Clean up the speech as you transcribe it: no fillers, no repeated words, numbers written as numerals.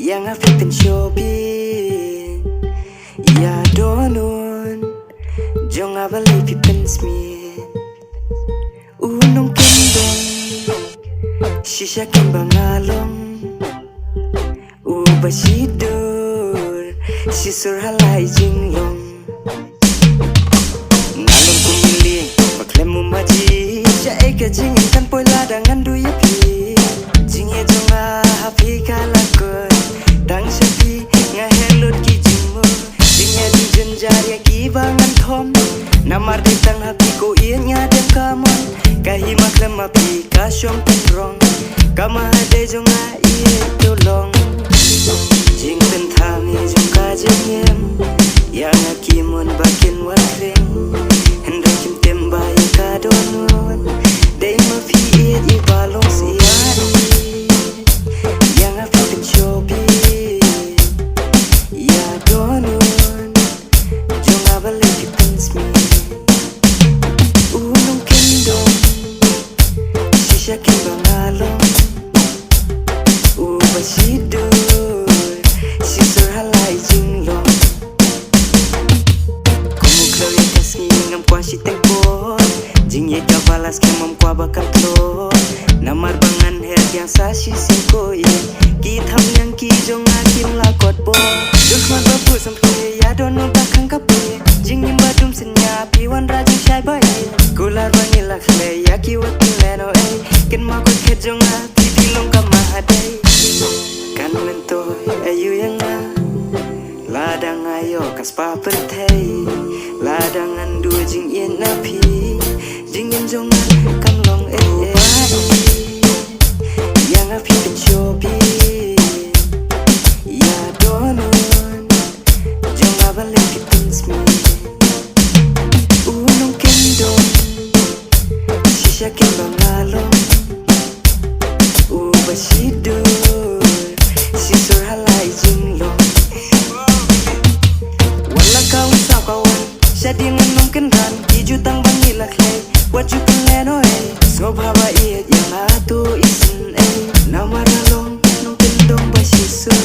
yang api pencobi ya donun jong abali pi pensmi unong kendong shisha kembang along ubasidur sisur halai jinglong ngalong kumili paklemu maji jae ke jingin kan poi ladangan duya pi jinge jonga happy kalakon dang sapi ngahelut ki jimu jinge jinjen jari ki bangan thom namar di tang happy ko ianya dem kamon kahi maklem api kasyom tenrong kama hade jonga ie tolong jing tentami jongka jengem yang akimun bakin wakreng hendak kim tembai kadonun dei mafi i balong siari yang api pencobi ya donun jonga balik ki pensmi unong kendong shisha kembang along ubasidur sisur halai jinglong komu klawi kasngi ngam kwa si tempo jing ye ka balas ke mom kwa bakal tro namar bangan her yang sa si singko ye ki tham yang ki jonga kim la kot bo dukhman ba pu sampe ya don ta khang ka pe jing nim ba dum senya piwan raju chai ba ye kular bangi la khle ya ki wat leno e ken ma ko khet jonga pi long ka ma hadai kan mentoy ayu yang ladang ayo kas pa perthei ladangan dua jing yen napi jing yen jong kam long yang api pencobi ya donun jong abale ki pensmi unong kendong shisha kembang along ubasidur sisur halai jinglong wala kau sa kawan jadi ngenom kendan hiju tang bangi lakle waju peleno snob hawa iet yang atu isen namar along nong kendong basisur